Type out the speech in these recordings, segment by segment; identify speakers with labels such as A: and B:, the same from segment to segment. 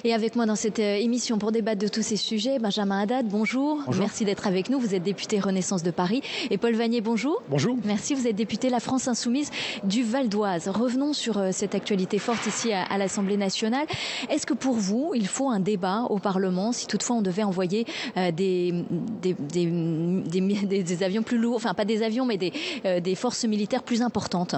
A: Et avec moi dans cette émission pour débattre de tous ces sujets, Benjamin Haddad, bonjour.
B: Bonjour.
A: Merci d'être avec nous. Vous êtes député Renaissance de Paris. Et Paul Vannier, bonjour.
B: Bonjour.
A: Merci, vous êtes député La France Insoumise du Val d'Oise. Revenons sur cette actualité forte ici à l'Assemblée nationale. Est-ce que pour vous, il faut un débat au Parlement si toutefois on devait envoyer des avions plus lourds, enfin pas des avions mais des forces militaires plus importantes?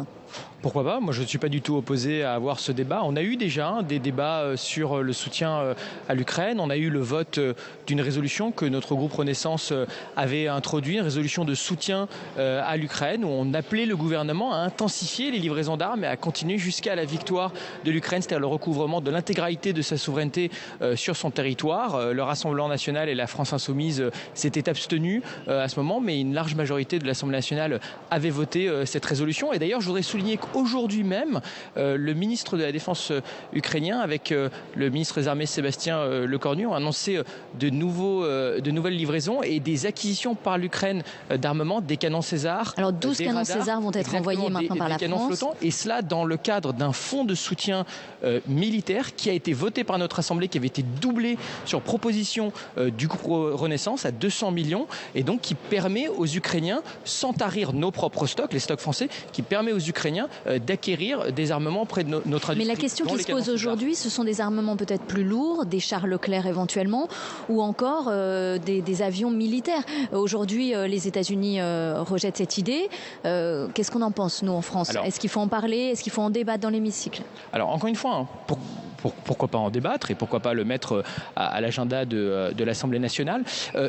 B: Pourquoi pas? Moi, je ne suis pas du tout opposé à avoir ce débat. On a eu déjà des débats sur le soutien à l'Ukraine. On a eu le vote d'une résolution que notre groupe Renaissance avait introduit, une résolution de soutien à l'Ukraine, où on appelait le gouvernement à intensifier les livraisons d'armes et à continuer jusqu'à la victoire de l'Ukraine, c'est-à-dire le recouvrement de l'intégralité de sa souveraineté sur son territoire. Le Rassemblement national et la France Insoumise s'étaient abstenus à ce moment, mais une large majorité de l'Assemblée nationale avait voté cette résolution. Et d'ailleurs, je voudrais souligner qu'aujourd'hui même, le ministre de la Défense ukrainien, avec le ministre des Armées Sébastien Lecornu, ont annoncé de nouvelles livraisons et des acquisitions par l'Ukraine d'armement, des canons César.
A: Alors 12 canons César vont être envoyés maintenant par la France.
B: Flottants, et cela dans le cadre d'un fonds de soutien militaire qui a été voté par notre Assemblée, qui avait été doublé sur proposition du groupe Renaissance à 200 millions, et donc qui permet aux Ukrainiens, sans tarir nos propres stocks, les stocks français, qui permet aux Ukrainiens d'acquérir des armements auprès de notre industrie.
A: Mais la question qui se pose aujourd'hui, ce sont des armements peut-être plus lourds, des chars Leclerc éventuellement, ou encore des avions militaires. Aujourd'hui, les États-Unis rejettent cette idée. Qu'est-ce qu'on en pense, nous, en France? Est-ce qu'il faut en parler? Est-ce qu'il faut en débattre dans l'hémicycle?
B: Alors, encore une fois, pourquoi pas en débattre et pourquoi pas le mettre à l'agenda de l'Assemblée nationale.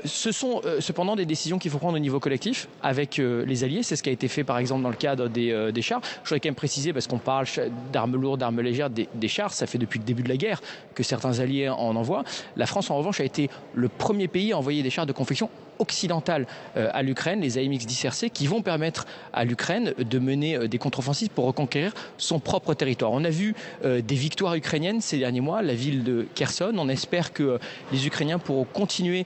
B: Ce sont cependant des décisions qu'il faut prendre au niveau collectif avec les alliés. C'est ce qui a été fait par exemple dans le cadre des chars. Je voudrais quand même préciser, parce qu'on parle d'armes lourdes, d'armes légères, des chars, ça fait depuis le début de la guerre que certains alliés en envoient. La France en revanche a été le premier pays à envoyer des chars de confection occidentale à l'Ukraine, les AMX-10RC, qui vont permettre à l'Ukraine de mener des contre-offensives pour reconquérir son propre territoire. On a vu des victoires ukrainiennes ces derniers mois, la ville de Kherson. On espère que les Ukrainiens pourront continuer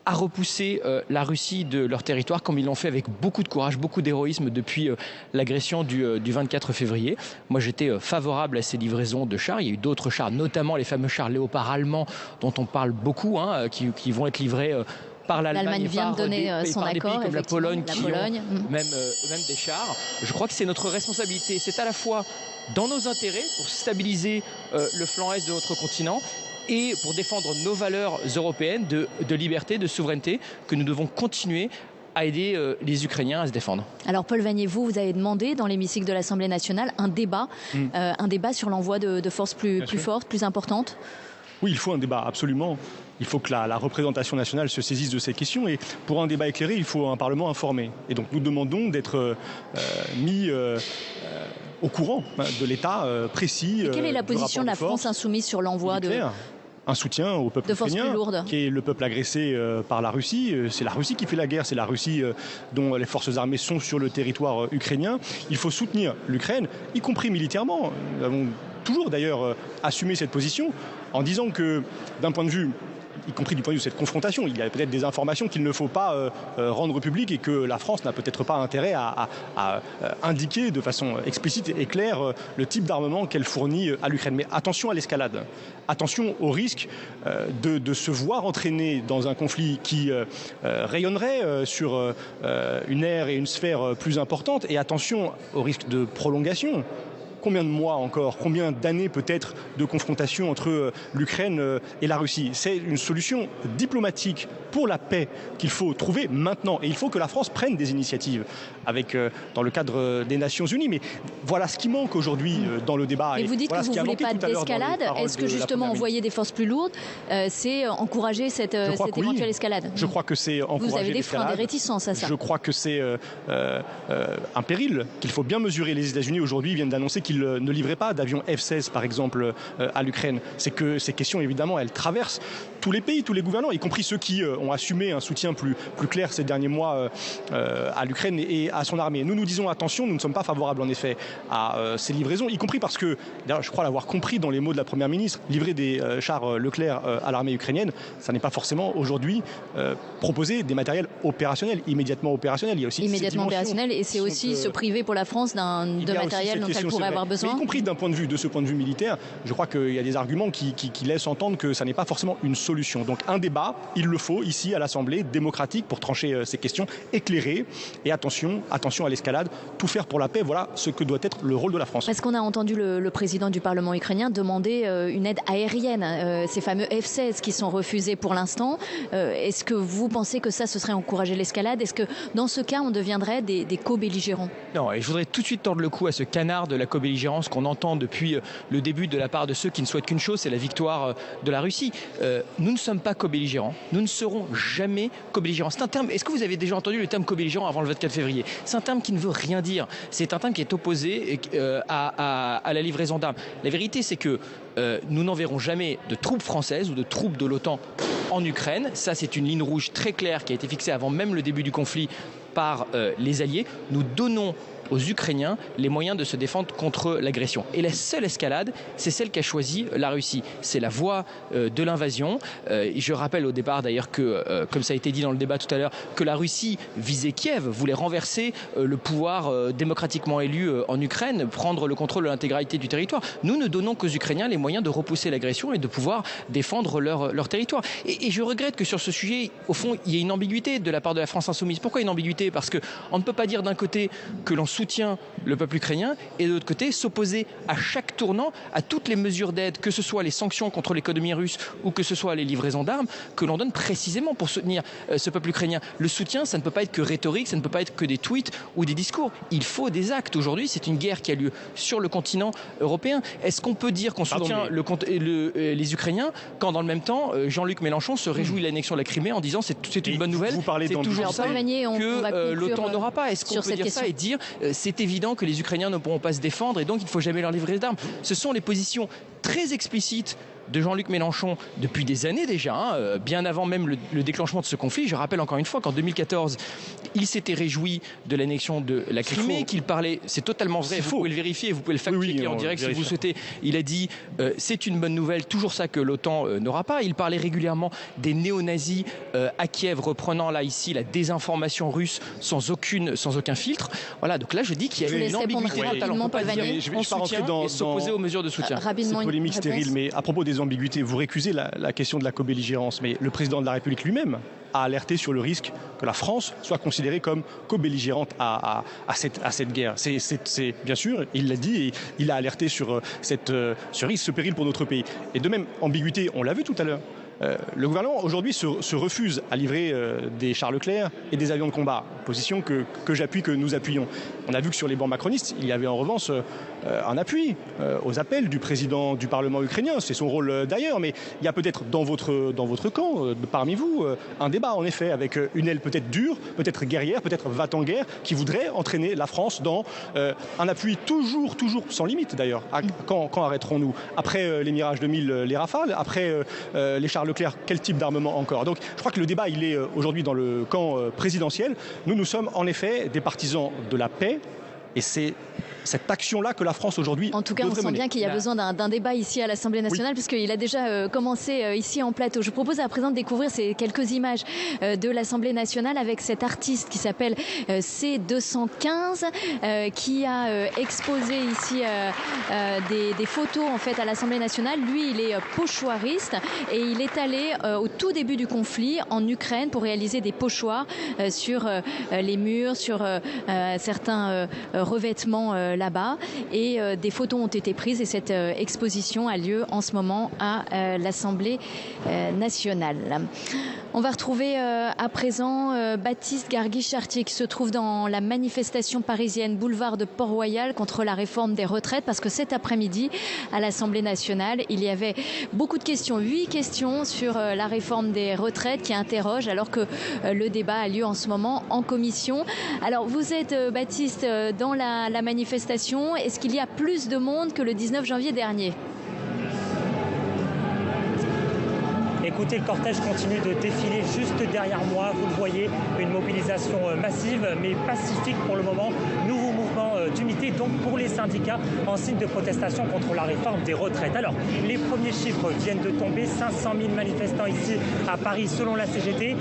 B: à repousser la Russie de leur territoire, comme ils l'ont fait avec beaucoup de courage, beaucoup d'héroïsme depuis l'agression du 24 février. Moi, j'étais favorable à ces livraisons de chars. Il y a eu d'autres chars, notamment les fameux chars Léopard allemands, dont on parle beaucoup, qui vont être livrés par l'Allemagne
A: vient de donner son accord,
B: comme la Pologne,
A: ont
B: même des chars. Je crois que c'est notre responsabilité. C'est à la fois dans nos intérêts pour stabiliser le flanc est de notre continent et pour défendre nos valeurs européennes de liberté, de souveraineté, que nous devons continuer à aider les Ukrainiens à se défendre.
A: Alors Paul Vannier, vous avez demandé dans l'hémicycle de l'Assemblée nationale un débat sur l'envoi de forces plus fortes, plus importantes.
C: Oui, il faut un débat, absolument. Il faut que la représentation nationale se saisisse de ces questions. Et pour un débat éclairé, il faut un Parlement informé. Et donc nous demandons d'être mis au courant de l'état précis.
A: Et quelle est la position de la France insoumise sur l'envoi de...
C: Un soutien au peuple ukrainien, qui est le peuple agressé par la Russie. C'est la Russie qui fait la guerre, c'est la Russie dont les forces armées sont sur le territoire ukrainien. Il faut soutenir l'Ukraine, y compris militairement. Nous avons toujours d'ailleurs assumé cette position en disant que d'un point de vue, y compris du point de vue de cette confrontation, il y a peut-être des informations qu'il ne faut pas rendre publiques et que la France n'a peut-être pas intérêt à indiquer de façon explicite et claire le type d'armement qu'elle fournit à l'Ukraine. Mais attention à l'escalade, attention au risque de se voir entraîner dans un conflit qui rayonnerait sur une ère et une sphère plus importante, et attention au risque de prolongation. Combien de mois encore, combien d'années peut-être de confrontation entre l'Ukraine et la Russie? C'est une solution diplomatique pour la paix qu'il faut trouver maintenant. Et il faut que la France prenne des initiatives dans le cadre des Nations Unies. Mais voilà ce qui manque aujourd'hui dans le débat.
A: Et vous dites que vous ne voulez pas d'escalade. Est-ce que justement envoyer des forces plus lourdes, c'est encourager cette éventuelle escalade?
C: Je crois que c'est encourager l'escalade.
A: Vous avez des freins, des réticences à ça?
C: Je crois que c'est un péril qu'il faut bien mesurer. Les États-Unis aujourd'hui viennent d'annoncer qu'ils ne livraient pas d'avions F-16 par exemple à l'Ukraine. C'est que ces questions évidemment elles traversent tous les pays, tous les gouvernants, y compris ceux qui ont assumé un soutien plus clair ces derniers mois à l'Ukraine et à son armée. Nous disons attention, nous ne sommes pas favorables en effet à ces livraisons, y compris parce que, d'ailleurs je crois l'avoir compris dans les mots de la Première ministre, livrer des chars Leclerc à l'armée ukrainienne, ça n'est pas forcément aujourd'hui proposer des matériels opérationnels, immédiatement opérationnels. Il y a aussi
A: immédiatement opérationnels, et c'est aussi se priver pour la France de matériel dont elle pourrait avoir besoin.
C: Mais y compris de ce point de vue militaire, je crois qu'il y a des arguments qui laissent entendre que ça n'est pas forcément une solution. Donc un débat, il le faut ici à l'Assemblée démocratique pour trancher ces questions, éclairées, et attention à l'escalade, tout faire pour la paix, voilà ce que doit être le rôle de la France.
A: Parce qu'on a entendu le président du Parlement ukrainien demander une aide aérienne, ces fameux F-16 qui sont refusés pour l'instant. Est-ce que vous pensez que ce serait encourager l'escalade? Est-ce que dans ce cas, on deviendrait des co-belligérants?
B: Non, et je voudrais tout de suite tordre le cou à ce canard de la co-belligérance qu'on entend depuis le début de la part de ceux qui ne souhaitent qu'une chose, c'est la victoire de la Russie. Nous ne sommes pas co-belligérants, nous ne serons jamais co-belligérants. C'est un terme, est-ce que vous avez déjà entendu le terme co-belligérant avant le 24 février? C'est un terme qui ne veut rien dire, c'est un terme qui est opposé à la livraison d'armes. La vérité, c'est que nous n'enverrons jamais de troupes françaises ou de troupes de l'OTAN en Ukraine. Ça, c'est une ligne rouge très claire qui a été fixée avant même le début du conflit par les Alliés. Nous donnons aux Ukrainiens les moyens de se défendre contre l'agression. Et la seule escalade, c'est celle qu'a choisie la Russie. C'est la voie de l'invasion. Je rappelle au départ d'ailleurs que, comme ça a été dit dans le débat tout à l'heure, que la Russie visait Kiev, voulait renverser le pouvoir démocratiquement élu en Ukraine, prendre le contrôle de l'intégralité du territoire. Nous ne donnons qu'aux Ukrainiens les moyens de repousser l'agression et de pouvoir défendre leur territoire. Et je regrette que sur ce sujet, au fond, il y ait une ambiguïté de la part de la France insoumise. Pourquoi une ambiguïté? Parce qu'on ne peut pas dire d'un côté que l'on soutient le peuple ukrainien et de l'autre côté s'opposer à chaque tournant à toutes les mesures d'aide, que ce soit les sanctions contre l'économie russe ou que ce soit les livraisons d'armes que l'on donne précisément pour soutenir ce peuple ukrainien. Le soutien, ça ne peut pas être que rhétorique, ça ne peut pas être que des tweets ou des discours. Il faut des actes. Aujourd'hui, c'est une guerre qui a lieu sur le continent européen. Est-ce qu'on peut dire qu'on soutient les Ukrainiens quand dans le même temps Jean-Luc Mélenchon se réjouit de l'annexion de la Crimée en disant c'est une bonne nouvelle, c'est toujours ça que l'OTAN n'aura pas? Est-ce qu'on peut dire ça et dire c'est évident que les Ukrainiens ne pourront pas se défendre et donc il ne faut jamais leur livrer d'armes? Ce sont les positions très explicites de Jean-Luc Mélenchon depuis des années déjà, bien avant même le déclenchement de ce conflit. Je rappelle encore une fois qu'en 2014, il s'était réjoui de l'annexion de la Crimée, qu'il parlait, c'est totalement vrai, vous pouvez le vérifier, vous pouvez le fact-checker en direct si vous souhaitez. Il a dit c'est une bonne nouvelle, toujours ça que l'OTAN n'aura pas. Il parlait régulièrement des néo-nazis à Kiev, reprenant là ici la désinformation russe sans aucun filtre. Voilà, donc là je dis qu'il y a une ambiguïté totale. On ne peut pas dire on soutient et s'opposer aux mesures de soutien.
C: C'est polémique stérile, mais à propos des ambiguïtés, vous récusez la question de la co-belligérance, mais le président de la République lui-même a alerté sur le risque que la France soit considérée comme co-belligérante à cette guerre. C'est bien sûr, il l'a dit, et il a alerté sur ce risque, ce péril pour notre pays. Et de même, ambiguïté, on l'a vu tout à l'heure. Le gouvernement aujourd'hui se refuse à livrer des chars Leclerc et des avions de combat, position que j'appuie, que nous appuyons. On a vu que sur les bancs macronistes, il y avait en revanche un appui aux appels du président du Parlement ukrainien. C'est son rôle d'ailleurs, mais il y a peut-être dans votre camp, parmi vous, un débat en effet avec une aile peut-être dure, peut-être guerrière, peut-être va-t-en-guerre, qui voudrait entraîner la France dans un appui toujours sans limite d'ailleurs. Quand arrêterons-nous? Après les Mirage 2000, les Rafales, après les chars Leclerc, quel type d'armement encore? Donc je crois que le débat il est aujourd'hui dans le camp présidentiel. Nous sommes en effet des partisans de la paix et c'est cette action-là que la France aujourd'hui
A: en tout cas, on sent bien qu'il y a besoin d'un débat ici à l'Assemblée nationale, puisqu'il a déjà commencé ici en plateau. Je vous propose à présent de découvrir ces quelques images de l'Assemblée nationale avec cet artiste qui s'appelle C215, qui a exposé ici des photos en fait à l'Assemblée nationale. Lui, il est pochoiriste et il est allé au tout début du conflit en Ukraine pour réaliser des pochoirs sur les murs, sur certains revêtements là-bas, et des photos ont été prises et cette exposition a lieu en ce moment à l'Assemblée nationale. On va retrouver à présent Baptiste Garguy-Chartier qui se trouve dans la manifestation parisienne boulevard de Port-Royal contre la réforme des retraites, parce que cet après-midi à l'Assemblée nationale il y avait beaucoup de questions, 8 questions sur la réforme des retraites qui interrogent, alors que le débat a lieu en ce moment en commission. Alors vous êtes Baptiste dans la manifestation. Est-ce qu'il y a plus de monde que le 19 janvier dernier?
D: Écoutez, le cortège continue de défiler juste derrière moi. Vous le voyez, une mobilisation massive mais pacifique pour le moment. Nouveau mouvement d'unité donc pour les syndicats en signe de protestation contre la réforme des retraites. Alors, les premiers chiffres viennent de tomber. 500 000 manifestants ici à Paris selon la CGT.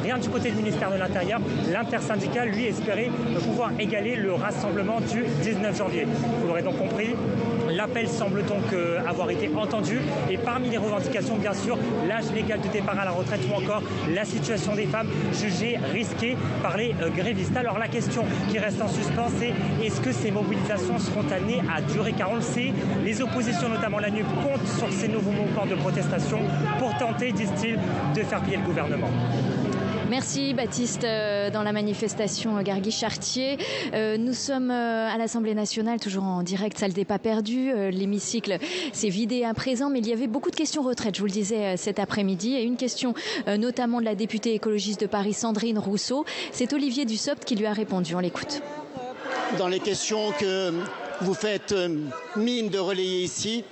D: Rien du côté du ministère de l'Intérieur. L'intersyndicale, lui, espérait pouvoir égaler le rassemblement du 19 janvier. Vous l'aurez donc compris. L'appel semble donc avoir été entendu et parmi les revendications, bien sûr, l'âge légal de départ à la retraite ou encore la situation des femmes jugées risquées par les grévistes. Alors la question qui reste en suspens, c'est est-ce que ces mobilisations seront amenées à durer? Car on le sait, les oppositions, notamment la NUP, comptent sur ces nouveaux mouvements de protestation pour tenter, disent-ils, de faire plier le gouvernement.
A: Merci Baptiste. Dans la manifestation Garguy-Chartier, nous sommes à l'Assemblée nationale, toujours en direct, salle des pas perdus. L'hémicycle s'est vidé à présent, mais il y avait beaucoup de questions retraite, je vous le disais cet après-midi, et une question notamment de la députée écologiste de Paris, Sandrine Rousseau. C'est Olivier Dussopt qui lui a répondu. On l'écoute.
E: Dans les questions que vous faites mine de relayer ici,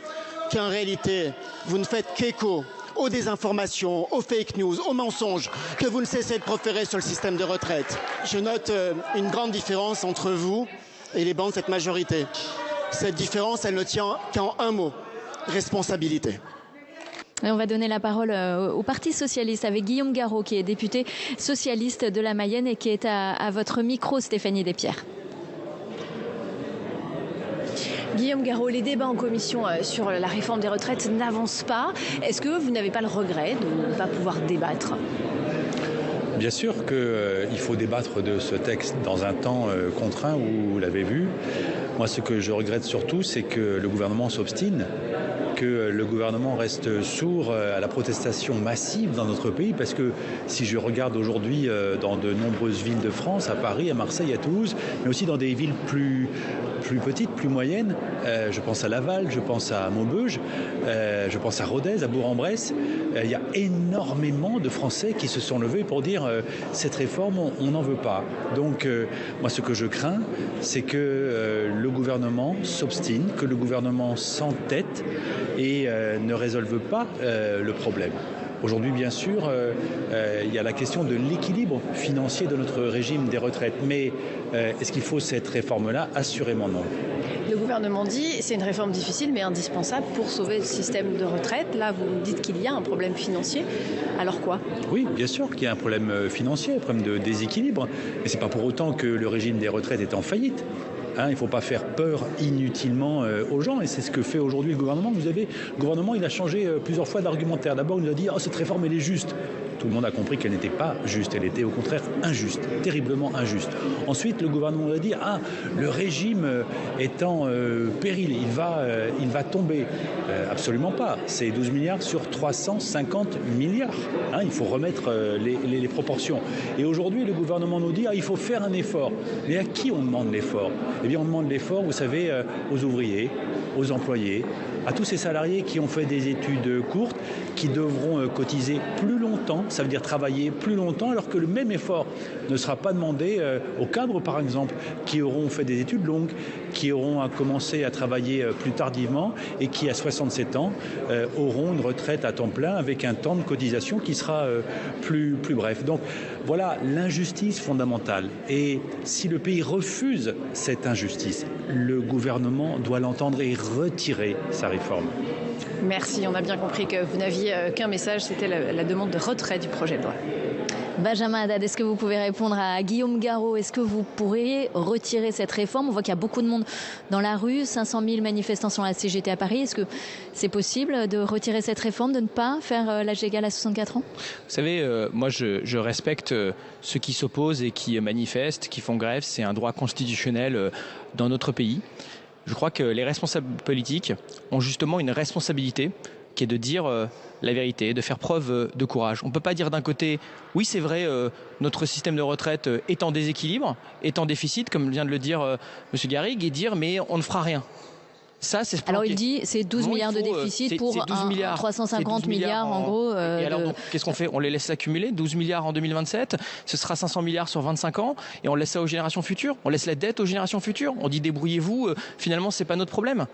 E: qu'en réalité, vous ne faites qu'écho aux désinformations, aux fake news, aux mensonges que vous ne cessez de proférer sur le système de retraite. Je note une grande différence entre vous et les bancs de cette majorité. Cette différence, elle ne tient qu'en un mot, responsabilité.
A: Et on va donner la parole au Parti socialiste avec Guillaume Garot, qui est député socialiste de la Mayenne et qui est à votre micro, Stéphanie Despierres. Guillaume Garot, les débats en commission sur la réforme des retraites n'avancent pas. Est-ce que vous n'avez pas le regret de ne pas pouvoir débattre ?
F: Bien sûr qu'il faut débattre de ce texte dans un temps contraint, vous l'avez vu. Moi, ce que je regrette surtout, c'est que le gouvernement s'obstine, que le gouvernement reste sourd à la protestation massive dans notre pays, parce que si je regarde aujourd'hui dans de nombreuses villes de France, à Paris, à Marseille, à Toulouse, mais aussi dans des villes plus petites, plus moyennes, je pense à Laval, je pense à Maubeuge, je pense à Rodez, à Bourg-en-Bresse, il y a énormément de Français qui se sont levés pour dire cette réforme, on n'en veut pas. Donc moi, ce que je crains, c'est que le gouvernement s'obstine, que le gouvernement s'entête et ne résolve pas le problème. Aujourd'hui, bien sûr, il y a la question de l'équilibre financier de notre régime des retraites. Mais est-ce qu'il faut cette réforme-là? Assurément non.
G: Le gouvernement dit que c'est une réforme difficile mais indispensable pour sauver le système de retraite. Là, vous me dites qu'il y a un problème financier. Alors quoi?
F: Oui, bien sûr qu'il y a un problème financier, un problème de déséquilibre. Mais ce n'est pas pour autant que le régime des retraites est en faillite. Il ne faut pas faire peur inutilement aux gens, et c'est ce que fait aujourd'hui le gouvernement. Vous avez, le gouvernement, il a changé plusieurs fois d'argumentaire. D'abord, il nous a dit cette réforme, elle est juste. Tout le monde a compris qu'elle n'était pas juste, elle était au contraire injuste, terriblement injuste. Ensuite, le gouvernement a dit le régime est en péril, il va tomber. Absolument pas. C'est 12 milliards sur 350 milliards. Il faut remettre les proportions. Et aujourd'hui, le gouvernement nous dit il faut faire un effort. Mais à qui on demande l'effort? Eh bien, on demande l'effort, vous savez, aux ouvriers, aux employés, à tous ces salariés qui ont fait des études courtes, qui devront cotiser plus longtemps, ça veut dire travailler plus longtemps, alors que le même effort ne sera pas demandé aux cadres, par exemple, qui auront fait des études longues, qui auront commencé à travailler plus tardivement et qui, à 67 ans, auront une retraite à temps plein avec un temps de cotisation qui sera plus bref. Donc voilà l'injustice fondamentale. Et si le pays refuse cette injustice, le gouvernement doit l'entendre et retirer sa réforme.
G: Merci, on a bien compris que vous n'aviez qu'un message, c'était la demande de retrait du projet de loi.
A: Benjamin Haddad, est-ce que vous pouvez répondre à Guillaume Garot? Est-ce que vous pourriez retirer cette réforme? On voit qu'il y a beaucoup de monde dans la rue, 500 000 manifestants sur la CGT à Paris. Est-ce que c'est possible de retirer cette réforme, de ne pas faire l'âge légal à 64 ans?
B: Vous savez, moi je respecte ceux qui s'opposent et qui manifestent, qui font grève. C'est un droit constitutionnel dans notre pays. Je crois que les responsables politiques ont justement une responsabilité qui est de dire la vérité, de faire preuve de courage. On ne peut pas dire d'un côté, oui c'est vrai, notre système de retraite est en déséquilibre, est en déficit, comme vient de le dire M. Garrigue, et dire mais on ne fera rien. Ça, c'est
A: alors il dit c'est 12 milliards de déficit pour 350 milliards en gros.
B: Et alors donc, qu'est-ce qu'on fait? On les laisse s'accumuler, 12 milliards en 2027, ce sera 500 milliards sur 25 ans, et on laisse ça aux générations futures, on laisse la dette aux générations futures, on dit débrouillez-vous, finalement c'est pas notre problème.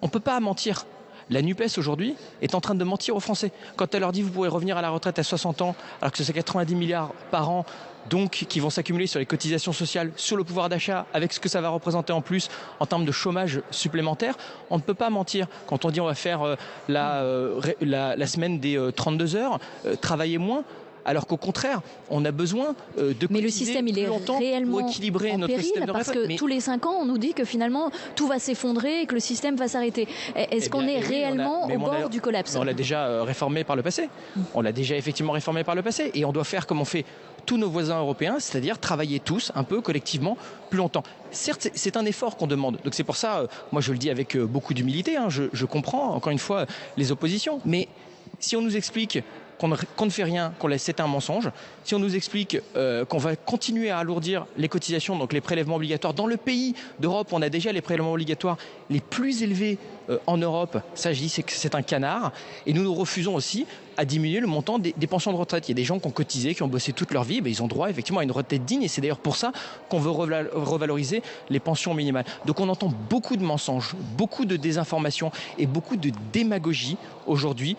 B: On ne peut pas mentir. La NUPES aujourd'hui est en train de mentir aux Français. Quand elle leur dit vous pourrez revenir à la retraite à 60 ans, alors que c'est 90 milliards par an, donc qui vont s'accumuler sur les cotisations sociales, sur le pouvoir d'achat, avec ce que ça va représenter en plus en termes de chômage supplémentaire, on ne peut pas mentir. Quand on dit on va faire la semaine des 32 heures, travailler moins, alors qu'au contraire, on a besoin de
A: mais le système, il est réellement
B: pour équilibrer
A: en
B: notre
A: péril,
B: système de
A: parce
B: retraite.
A: que tous les 5 ans, on nous dit que finalement, tout va s'effondrer et que le système va s'arrêter. Est-ce qu'on est réellement au bord du collapse?
B: On l'a déjà réformé par le passé. On l'a déjà effectivement réformé par le passé. Et on doit faire comme on fait tous nos voisins européens, c'est-à-dire travailler tous, un peu collectivement, plus longtemps. Certes, c'est un effort qu'on demande. Donc c'est pour ça, moi je le dis avec beaucoup d'humilité, je comprends, encore une fois, les oppositions. Mais si on nous explique qu'on ne fait rien, c'est un mensonge. Si on nous explique qu'on va continuer à alourdir les cotisations, donc les prélèvements obligatoires, dans le pays d'Europe, on a déjà les prélèvements obligatoires les plus élevés en Europe, ça je dis c'est un canard. Et nous refusons aussi à diminuer le montant des pensions de retraite. Il y a des gens qui ont cotisé, qui ont bossé toute leur vie, ils ont droit effectivement à une retraite digne, et c'est d'ailleurs pour ça qu'on veut revaloriser les pensions minimales. Donc on entend beaucoup de mensonges, beaucoup de désinformation et beaucoup de démagogie aujourd'hui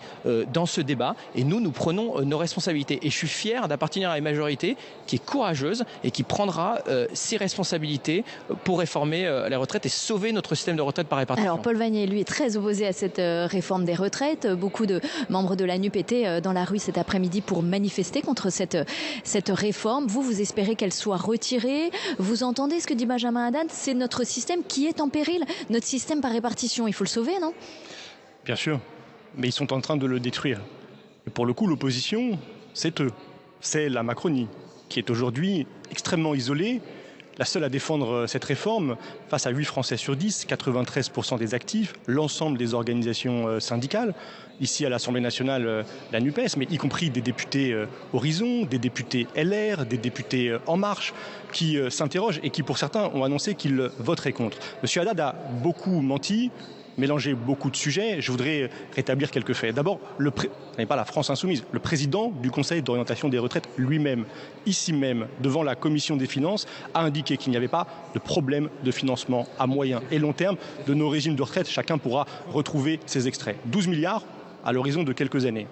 B: dans ce débat, et nous prenons nos responsabilités. Et je suis fier d'appartenir à une majorité qui est courageuse et qui prendra ses responsabilités pour réformer la retraite et sauver notre système de retraite par répartition.
A: Alors Paul Vannier, lui, est très opposé à cette réforme des retraites. Beaucoup de membres de la NUP étaient dans la rue cet après-midi pour manifester contre cette réforme. Vous espérez qu'elle soit retirée. Vous entendez ce que dit Benjamin Haddad? C'est notre système qui est en péril, notre système par répartition. Il faut le sauver, non?
C: Bien sûr, mais ils sont en train de le détruire. Et pour le coup, l'opposition, c'est eux. C'est la Macronie, qui est aujourd'hui extrêmement isolée, la seule à défendre cette réforme face à 8 Français sur 10, 93% des actifs, l'ensemble des organisations syndicales, ici à l'Assemblée nationale, la NUPES, mais y compris des députés Horizon, des députés LR, des députés En Marche, qui s'interrogent et qui, pour certains, ont annoncé qu'ils voteraient contre. M. Haddad a beaucoup menti, mélanger beaucoup de sujets. Je voudrais rétablir quelques faits. D'abord, n'est pas la France insoumise, le président du Conseil d'orientation des retraites lui-même, ici même, devant la Commission des finances, a indiqué qu'il n'y avait pas de problème de financement à moyen et long terme de nos régimes de retraite. Chacun pourra retrouver ces extraits. 12 milliards à l'horizon de quelques années.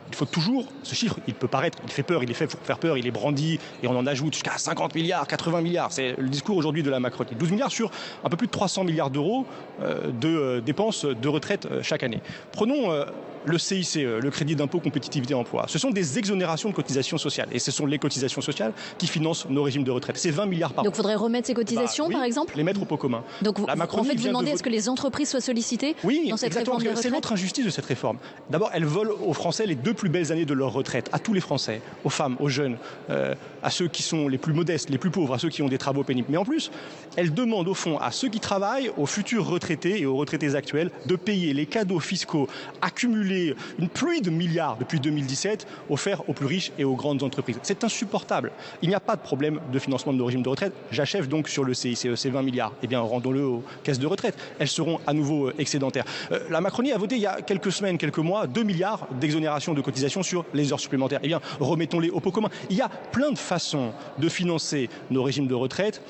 C: Il faut toujours, ce chiffre, il peut paraître, il fait peur, il est fait pour faire peur, il est brandi et on en ajoute jusqu'à 50 milliards, 80 milliards. C'est le discours aujourd'hui de la Macronie. 12 milliards sur un peu plus de 300 milliards d'euros de dépenses de retraite chaque année. Prenons le CICE, le crédit d'impôt compétitivité emploi. Ce sont des exonérations de cotisations sociales et ce sont les cotisations sociales qui financent nos régimes de retraite. C'est 20 milliards par an.
A: Donc il faudrait remettre ces cotisations, par exemple?
C: Les mettre au pot commun.
A: Donc en fait, vous demandez à ce que les entreprises soient sollicitées dans cette réforme des retraites?
C: C'est l'autre injustice de cette réforme. D'abord, elle vole aux Français les 2 plus belles années de leur retraite, à tous les Français, aux femmes, aux jeunes, à ceux qui sont les plus modestes, les plus pauvres, à ceux qui ont des travaux pénibles. Mais en plus, elle demande au fond à ceux qui travaillent, aux futurs retraités et aux retraités actuels, de payer les cadeaux fiscaux accumulés, une pluie de milliards depuis 2017, offerts aux plus riches et aux grandes entreprises. C'est insupportable. Il n'y a pas de problème de financement de nos régimes de retraite. J'achève donc sur le CICE, ces 20 milliards. Eh bien, rendons-le aux caisses de retraite. Elles seront à nouveau excédentaires. La Macronie a voté il y a quelques semaines, quelques mois, 2 milliards d'exonération de cotisations sur les heures supplémentaires. Eh bien, remettons-les au pot commun. Il y a plein de façons de financer nos régimes de retraite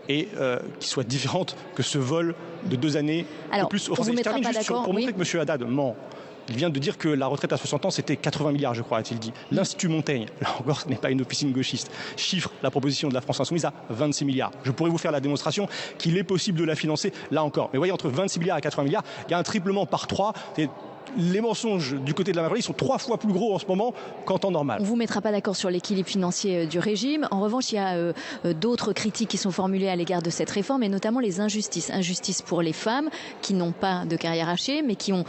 C: et qui soient différentes que ce vol de 2 années de plus aux Français. Je termine juste pour montrer que M. Haddad ment. Il vient de dire que la retraite à 60 ans, c'était 80 milliards, je crois, a-t-il dit. L'Institut Montaigne, là encore, ce n'est pas une officine gauchiste, chiffre la proposition de la France insoumise à 26 milliards. Je pourrais vous faire la démonstration qu'il est possible de la financer, là encore. Mais voyez, entre 26 milliards et 80 milliards, il y a un triplement par 3. Les mensonges du côté de la Macronie sont 3 fois plus gros en ce moment qu'en temps normal.
A: On ne vous mettra pas d'accord sur l'équilibre financier du régime. En revanche, il y a d'autres critiques qui sont formulées à l'égard de cette réforme, et notamment les injustices. Injustices pour les femmes qui n'ont pas de carrière hachée, mais qui ont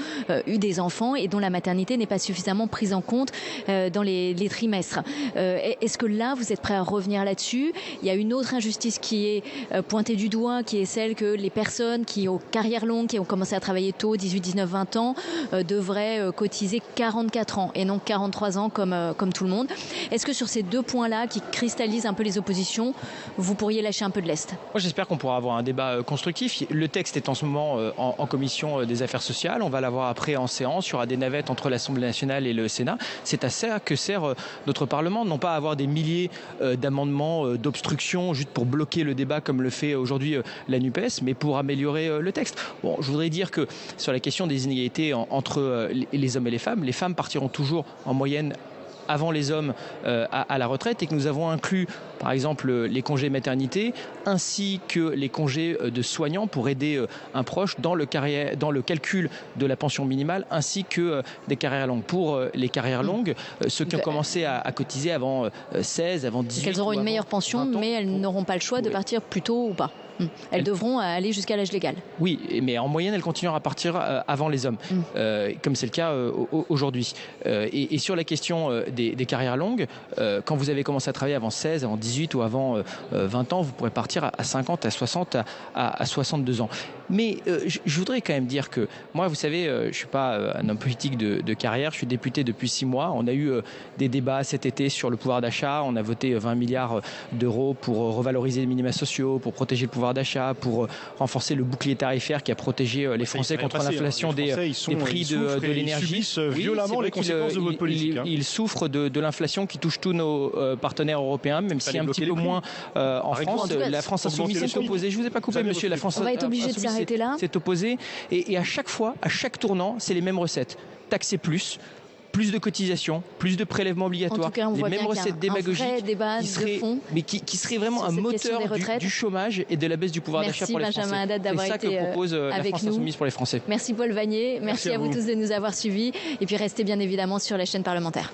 A: eu des enfants et dont la maternité n'est pas suffisamment prise en compte dans les trimestres. Est-ce que là, vous êtes prêt à revenir là-dessus? Il y a une autre injustice qui est pointée du doigt, qui est celle que les personnes qui ont carrière longue, qui ont commencé à travailler tôt, 18, 19, 20 ans, devrait cotiser 44 ans et non 43 ans comme tout le monde. Est-ce que sur ces deux points-là qui cristallisent un peu les oppositions, vous pourriez lâcher un peu de lest?
B: Moi, j'espère qu'on pourra avoir un débat constructif. Le texte est en ce moment en commission des affaires sociales. On va l'avoir après en séance. Il y aura des navettes entre l'Assemblée nationale et le Sénat. C'est à ça que sert notre Parlement, non pas à avoir des milliers d'amendements d'obstruction juste pour bloquer le débat comme le fait aujourd'hui la NUPES, mais pour améliorer le texte. Bon, je voudrais dire que sur la question des inégalités entre les hommes et les femmes partiront toujours en moyenne avant les hommes à la retraite, et que nous avons inclus par exemple les congés maternité ainsi que les congés de soignants pour aider un proche dans le calcul de la pension minimale, ainsi que des carrières longues. Pour les carrières longues, ceux qui ont commencé à cotiser avant 16, avant 18
A: elles auront une meilleure pension, mais elles n'auront pas le choix de partir plus tôt ou pas. Elles devront aller jusqu'à l'âge légal.
B: Oui, mais en moyenne, elles continueront à partir avant les hommes, comme c'est le cas aujourd'hui. Et sur la question des carrières longues, quand vous avez commencé à travailler avant 16, avant 18 ou avant 20 ans, vous pourrez partir à 50, à 60, à 62 ans. Mais je voudrais quand même dire que moi, vous savez, je ne suis pas un homme politique de carrière, je suis député depuis 6 mois. On a eu des débats cet été sur le pouvoir d'achat. On a voté 20 milliards d'euros pour revaloriser les minima sociaux, pour protéger le pouvoir d'achat, pour renforcer le bouclier tarifaire qui a protégé les Français contre l'inflation des prix de l'énergie.
C: Ils subissent violemment les conséquences de votre politique.
B: Ils souffrent de l'inflation qui touche tous nos partenaires européens, même si un petit peu moins en France. La France insoumise s'est opposée. Je ne vous ai pas coupé, monsieur. La France
A: on va être obligé de s'arrêter là.
B: S'est opposée. Et à chaque fois, à chaque tournant, c'est les mêmes recettes. Taxer plus de cotisations, plus de prélèvements obligatoires,
A: les
B: mêmes recettes démagogiques qui seraient vraiment un moteur du chômage et de la baisse du pouvoir d'achat pour les Français.
A: Merci Benjamin Haddad d'avoir été
B: avec nous. C'est ça que propose la France insoumise pour les Français.
A: Merci Paul Vanier, merci à vous tous de nous avoir suivis et puis restez bien évidemment sur la chaîne parlementaire.